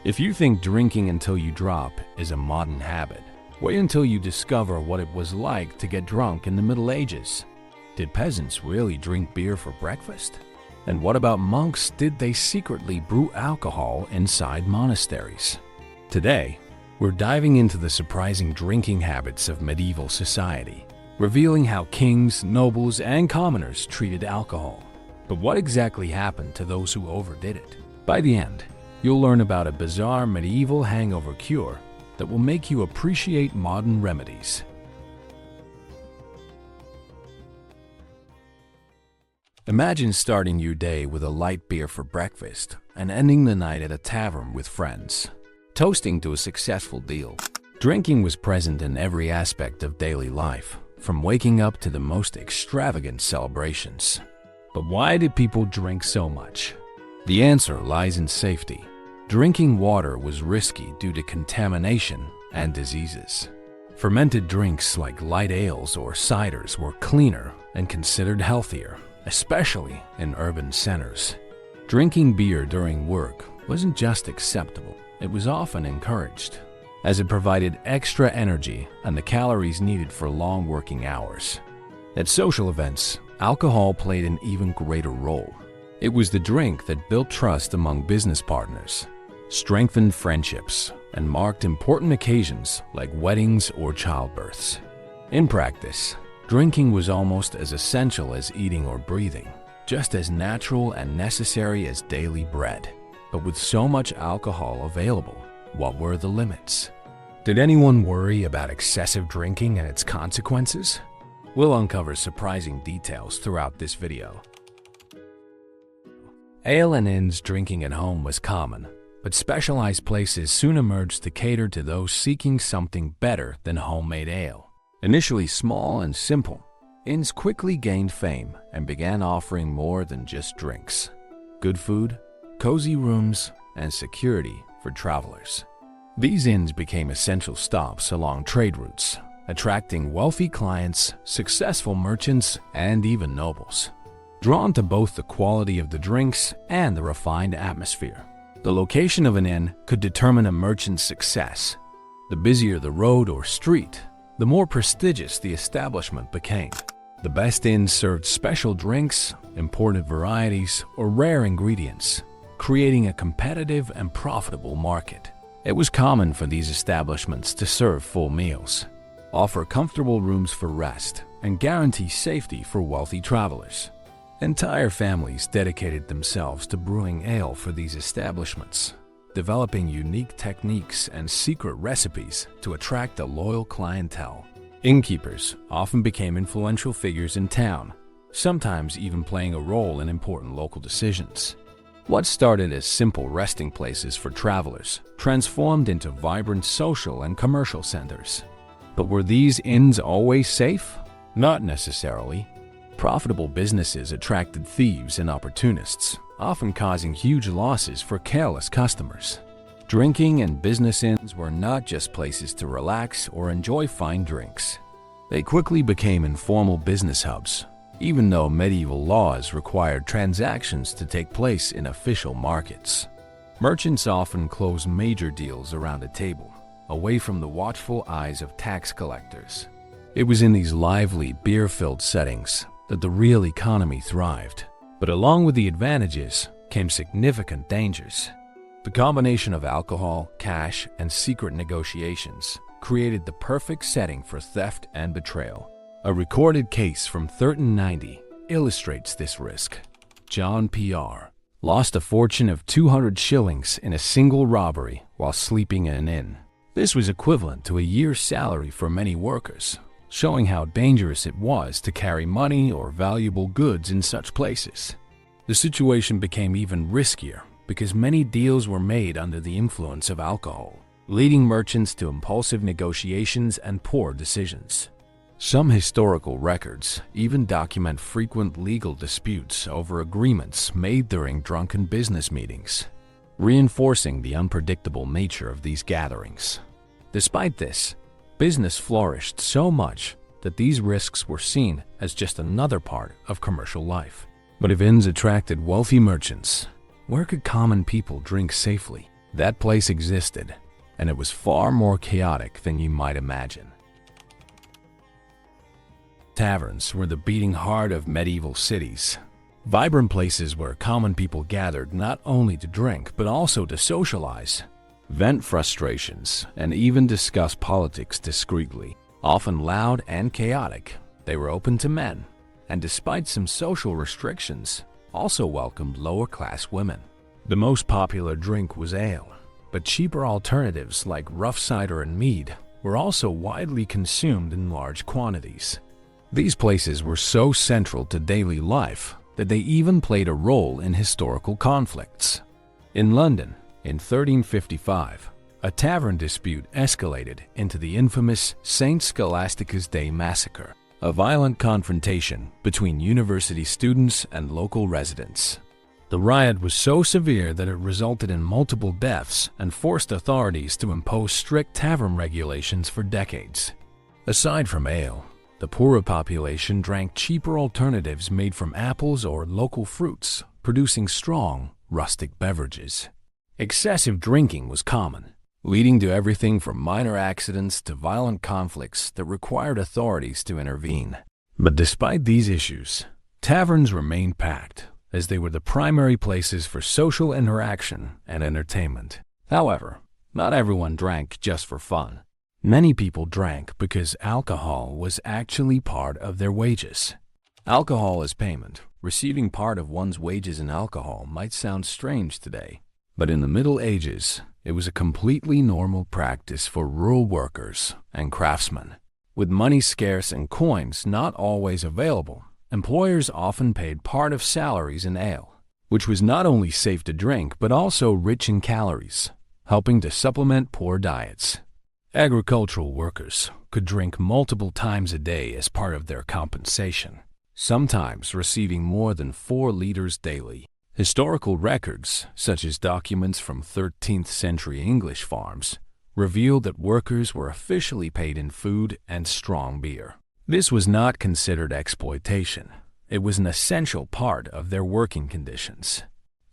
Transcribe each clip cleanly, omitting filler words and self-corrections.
If you think drinking until you drop is a modern habit, wait until you discover what it was like to get drunk in the Middle Ages. Did peasants really drink beer for breakfast? And what about monks? Did they secretly brew alcohol inside monasteries? Today, we're diving into the surprising drinking habits of medieval society, revealing how kings, nobles, and commoners treated alcohol. But what exactly happened to those who overdid it? By the end, you'll learn about a bizarre medieval hangover cure that will make you appreciate modern remedies. Imagine starting your day with a light beer for breakfast and ending the night at a tavern with friends, toasting to a successful deal. Drinking was present in every aspect of daily life, from waking up to the most extravagant celebrations. But why did people drink so much? The answer lies in safety. Drinking water was risky due to contamination and diseases. Fermented drinks like light ales or ciders were cleaner and considered healthier, especially in urban centers. Drinking beer during work wasn't just acceptable, it was often encouraged, as it provided extra energy and the calories needed for long working hours. At social events, alcohol played an even greater role. It was the drink that built trust among business partners, strengthened friendships, and marked important occasions like weddings or childbirths. In practice, drinking was almost as essential as eating or breathing, just as natural and necessary as daily bread. But with so much alcohol available, what were the limits? Did anyone worry about excessive drinking and its consequences? We'll uncover surprising details throughout this video. Ale and inns drinking at home was common, but specialized places soon emerged to cater to those seeking something better than homemade ale. Initially small and simple, inns quickly gained fame and began offering more than just drinks. Good food, cozy rooms, and security for travelers. These inns became essential stops along trade routes, attracting wealthy clients, successful merchants, and even nobles, drawn to both the quality of the drinks and the refined atmosphere. The location of an inn could determine a merchant's success. The busier the road or street, the more prestigious the establishment became. The best inns served special drinks, imported varieties, or rare ingredients, creating a competitive and profitable market. It was common for these establishments to serve full meals, offer comfortable rooms for rest, and guarantee safety for wealthy travelers. Entire families dedicated themselves to brewing ale for these establishments, developing unique techniques and secret recipes to attract a loyal clientele. Innkeepers often became influential figures in town, sometimes even playing a role in important local decisions. What started as simple resting places for travelers transformed into vibrant social and commercial centers. But were these inns always safe? Not necessarily. Profitable businesses attracted thieves and opportunists, often causing huge losses for careless customers. Drinking and business inns were not just places to relax or enjoy fine drinks. They quickly became informal business hubs, even though medieval laws required transactions to take place in official markets. Merchants often closed major deals around a table, away from the watchful eyes of tax collectors. It was in these lively, beer-filled settings that the real economy thrived. But along with the advantages came significant dangers. The combination of alcohol, cash, and secret negotiations created the perfect setting for theft and betrayal. A recorded case from 1390 illustrates this risk. John P.R. lost a fortune of 200 shillings in a single robbery while sleeping in an inn. This was equivalent to a year's salary for many workers, showing how dangerous it was to carry money or valuable goods in such places. The situation became even riskier because many deals were made under the influence of alcohol, leading merchants to impulsive negotiations and poor decisions. Some historical records even document frequent legal disputes over agreements made during drunken business meetings, reinforcing the unpredictable nature of these gatherings. Despite this, business flourished so much that these risks were seen as just another part of commercial life. But if inns attracted wealthy merchants, where could common people drink safely? That place existed, and it was far more chaotic than you might imagine. Taverns were the beating heart of medieval cities. Vibrant places where common people gathered not only to drink but also to socialize, vent frustrations, and even discuss politics discreetly. Often loud and chaotic, they were open to men, and despite some social restrictions, also welcomed lower-class women. The most popular drink was ale, but cheaper alternatives like rough cider and mead were also widely consumed in large quantities. These places were so central to daily life that they even played a role in historical conflicts. In London, in 1355, a tavern dispute escalated into the infamous St. Scholastica's Day Massacre, a violent confrontation between university students and local residents. The riot was so severe that it resulted in multiple deaths and forced authorities to impose strict tavern regulations for decades. Aside from ale, the poorer population drank cheaper alternatives made from apples or local fruits, producing strong, rustic beverages. Excessive drinking was common, leading to everything from minor accidents to violent conflicts that required authorities to intervene. But despite these issues, taverns remained packed, as they were the primary places for social interaction and entertainment. However, not everyone drank just for fun. Many people drank because alcohol was actually part of their wages. Alcohol as payment, receiving part of one's wages in alcohol, might sound strange today, but in the Middle Ages, it was a completely normal practice for rural workers and craftsmen. With money scarce and coins not always available, employers often paid part of salaries in ale, which was not only safe to drink but also rich in calories, helping to supplement poor diets. Agricultural workers could drink multiple times a day as part of their compensation, sometimes receiving more than 4 liters daily. Historical records, such as documents from 13th century English farms, revealed that workers were officially paid in food and strong beer. This was not considered exploitation. It was an essential part of their working conditions.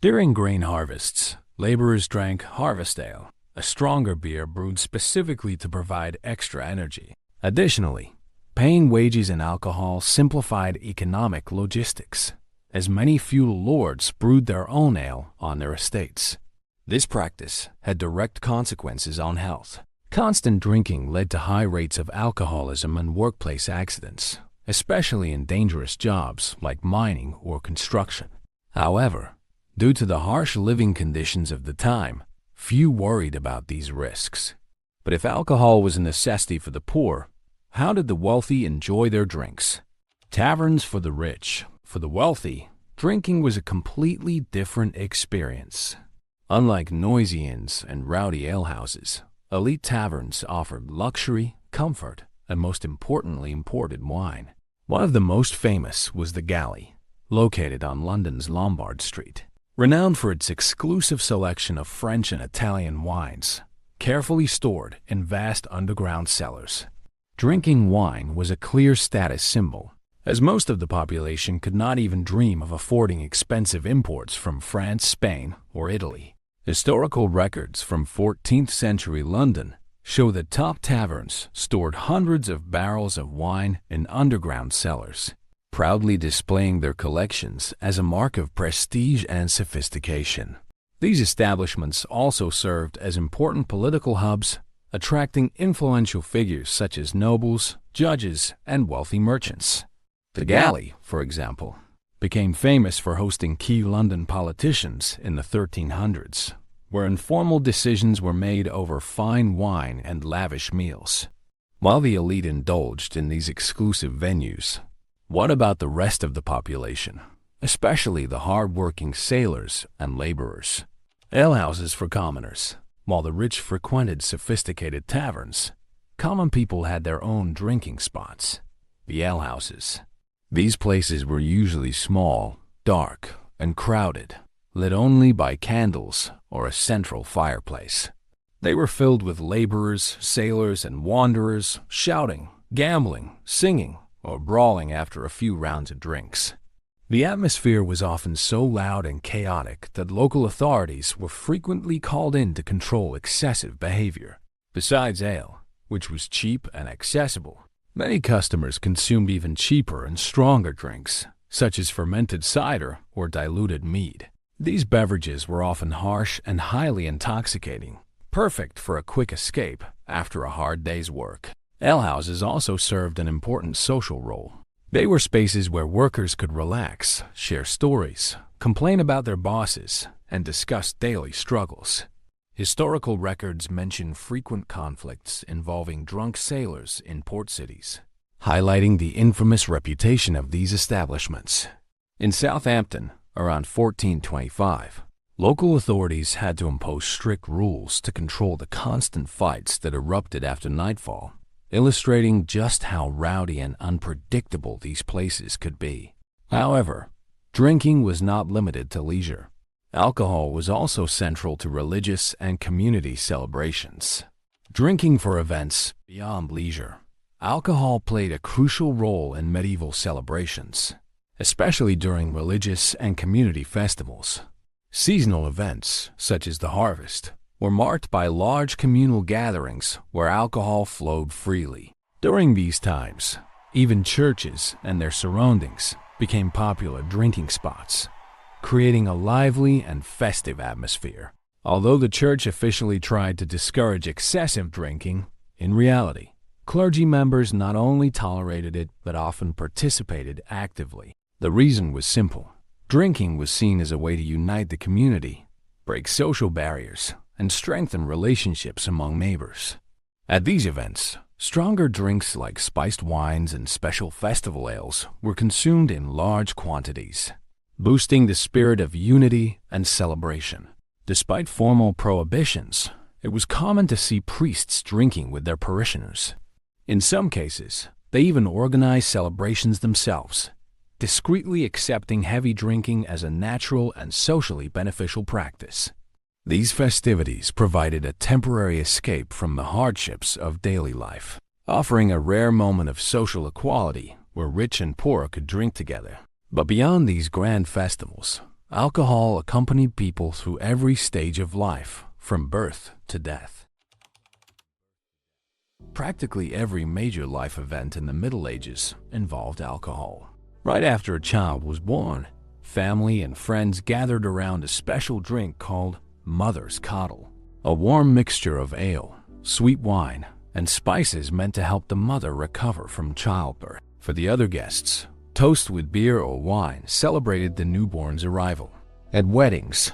During grain harvests, laborers drank harvest ale, a stronger beer brewed specifically to provide extra energy. Additionally, paying wages in alcohol simplified economic logistics, as many feudal lords brewed their own ale on their estates. This practice had direct consequences on health. Constant drinking led to high rates of alcoholism and workplace accidents, especially in dangerous jobs like mining or construction. However, due to the harsh living conditions of the time, few worried about these risks. But if alcohol was a necessity for the poor, how did the wealthy enjoy their drinks? Taverns for the rich. For the wealthy, drinking was a completely different experience. Unlike noisy inns and rowdy alehouses, elite taverns offered luxury, comfort, and most importantly, imported wine. One of the most famous was the Galley, located on London's Lombard Street. Renowned for its exclusive selection of French and Italian wines, carefully stored in vast underground cellars. Drinking wine was a clear status symbol, as most of the population could not even dream of affording expensive imports from France, Spain, or Italy. Historical records from 14th century London show that top taverns stored hundreds of barrels of wine in underground cellars, proudly displaying their collections as a mark of prestige and sophistication. These establishments also served as important political hubs, attracting influential figures such as nobles, judges, and wealthy merchants. The Galley, for example, became famous for hosting key London politicians in the 1300s, where informal decisions were made over fine wine and lavish meals. While the elite indulged in these exclusive venues, what about the rest of the population, especially the hard-working sailors and laborers? Alehouses for commoners. While the rich frequented sophisticated taverns, common people had their own drinking spots, the alehouses. These places were usually small, dark, and crowded, lit only by candles or a central fireplace. They were filled with laborers, sailors, and wanderers shouting, gambling, singing, or brawling after a few rounds of drinks. The atmosphere was often so loud and chaotic that local authorities were frequently called in to control excessive behavior. Besides ale, which was cheap and accessible, many customers consumed even cheaper and stronger drinks, such as fermented cider or diluted mead. These beverages were often harsh and highly intoxicating, perfect for a quick escape after a hard day's work. Alehouses also served an important social role. They were spaces where workers could relax, share stories, complain about their bosses, and discuss daily struggles. Historical records mention frequent conflicts involving drunk sailors in port cities, highlighting the infamous reputation of these establishments. In Southampton, around 1425, local authorities had to impose strict rules to control the constant fights that erupted after nightfall, illustrating just how rowdy and unpredictable these places could be. However, drinking was not limited to leisure. Alcohol was also central to religious and community celebrations. Drinking for events beyond leisure, alcohol played a crucial role in medieval celebrations, especially during religious and community festivals. Seasonal events, such as the harvest, were marked by large communal gatherings where alcohol flowed freely. During these times, even churches and their surroundings became popular drinking spots, creating a lively and festive atmosphere. Although the church officially tried to discourage excessive drinking, in reality, clergy members not only tolerated it but often participated actively. The reason was simple. Drinking was seen as a way to unite the community, break social barriers, and strengthen relationships among neighbors. At these events, stronger drinks like spiced wines and special festival ales were consumed in large quantities, boosting the spirit of unity and celebration. Despite formal prohibitions, it was common to see priests drinking with their parishioners. In some cases, they even organized celebrations themselves, discreetly accepting heavy drinking as a natural and socially beneficial practice. These festivities provided a temporary escape from the hardships of daily life, offering a rare moment of social equality where rich and poor could drink together. But beyond these grand festivals, alcohol accompanied people through every stage of life, from birth to death. Practically every major life event in the Middle Ages involved alcohol. Right after a child was born, family and friends gathered around a special drink called Mother's Coddle, a warm mixture of ale, sweet wine, and spices meant to help the mother recover from childbirth. For the other guests, toast with beer or wine celebrated the newborn's arrival. At weddings,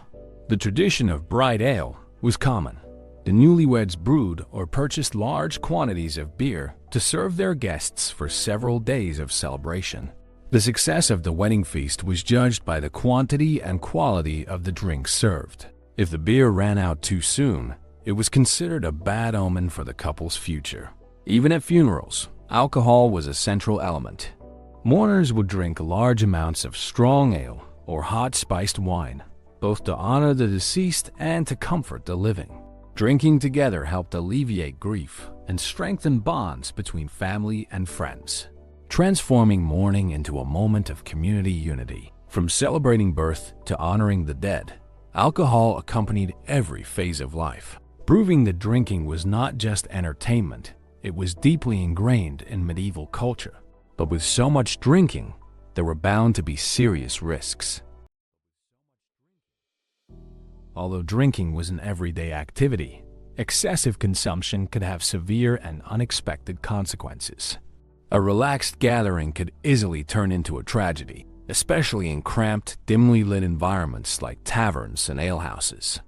the tradition of bride ale was common. The newlyweds brewed or purchased large quantities of beer to serve their guests for several days of celebration. The success of the wedding feast was judged by the quantity and quality of the drinks served. If the beer ran out too soon, it was considered a bad omen for the couple's future. Even at funerals, alcohol was a central element. Mourners would drink large amounts of strong ale or hot spiced wine, both to honor the deceased and to comfort the living. Drinking together helped alleviate grief and strengthen bonds between family and friends, transforming mourning into a moment of community unity. From celebrating birth to honoring the dead, alcohol accompanied every phase of life, proving that drinking was not just entertainment, it was deeply ingrained in medieval culture. But with so much drinking, there were bound to be serious risks. Although drinking was an everyday activity, excessive consumption could have severe and unexpected consequences. A relaxed gathering could easily turn into a tragedy, especially in cramped, dimly lit environments like taverns and alehouses.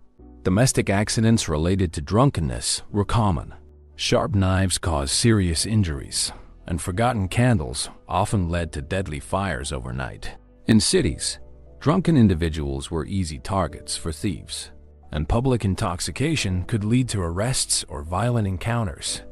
Domestic accidents related to drunkenness were common. Sharp knives caused serious injuries, and forgotten candles often led to deadly fires overnight. In cities, drunken individuals were easy targets for thieves, and public intoxication could lead to arrests or violent encounters.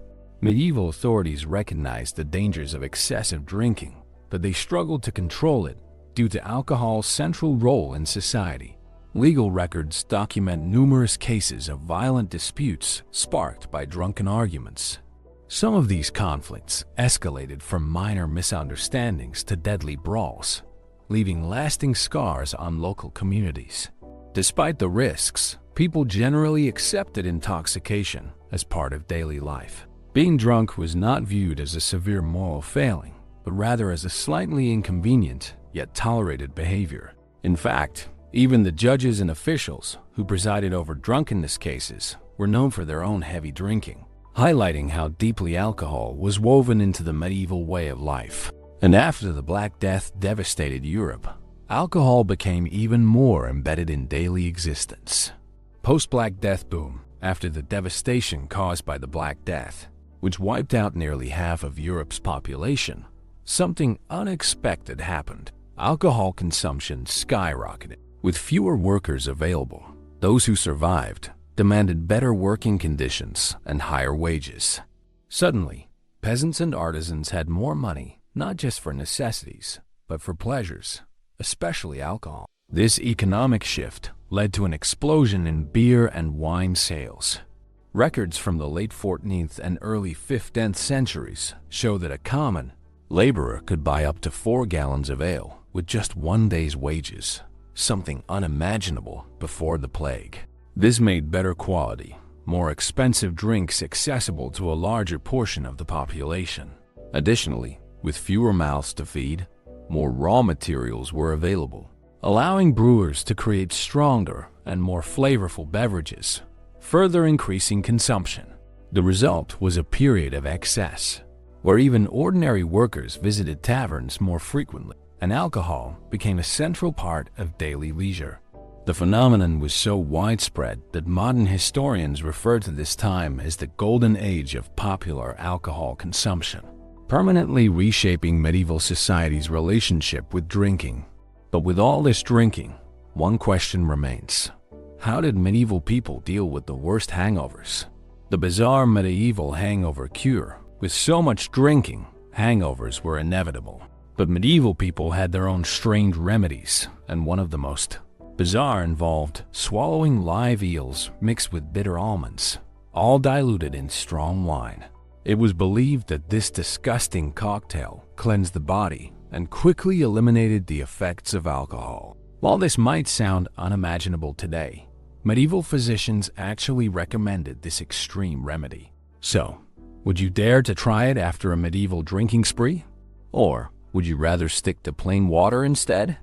Medieval authorities recognized the dangers of excessive drinking, but they struggled to control it due to alcohol's central role in society. Legal records document numerous cases of violent disputes sparked by drunken arguments. Some of these conflicts escalated from minor misunderstandings to deadly brawls, leaving lasting scars on local communities. Despite the risks, people generally accepted intoxication as part of daily life. Being drunk was not viewed as a severe moral failing, but rather as a slightly inconvenient yet tolerated behavior. In fact, even the judges and officials who presided over drunkenness cases were known for their own heavy drinking, highlighting how deeply alcohol was woven into the medieval way of life. And after the Black Death devastated Europe, alcohol became even more embedded in daily existence. Post-Black Death boom, after the devastation caused by the Black Death, which wiped out nearly half of Europe's population, something unexpected happened. Alcohol consumption skyrocketed. With fewer workers available, those who survived demanded better working conditions and higher wages. Suddenly, peasants and artisans had more money, not just for necessities, but for pleasures, especially alcohol. This economic shift led to an explosion in beer and wine sales. Records from the late 14th and early 15th centuries show that a common laborer could buy up to 4 gallons of ale with just one day's wages, something unimaginable before the plague. This made better quality, more expensive drinks accessible to a larger portion of the population. Additionally, with fewer mouths to feed, more raw materials were available, allowing brewers to create stronger and more flavorful beverages, further increasing consumption. The result was a period of excess, where even ordinary workers visited taverns more frequently, and alcohol became a central part of daily leisure. The phenomenon was so widespread that modern historians refer to this time as the golden age of popular alcohol consumption, permanently reshaping medieval society's relationship with drinking. But with all this drinking, one question remains. How did medieval people deal with the worst hangovers? The bizarre medieval hangover cure. With so much drinking, hangovers were inevitable. But medieval people had their own strange remedies, and one of the most bizarre involved swallowing live eels mixed with bitter almonds, all diluted in strong wine. It was believed that this disgusting cocktail cleansed the body and quickly eliminated the effects of alcohol. While this might sound unimaginable today, medieval physicians actually recommended this extreme remedy. So, would you dare to try it after a medieval drinking spree? Or would you rather stick to plain water instead?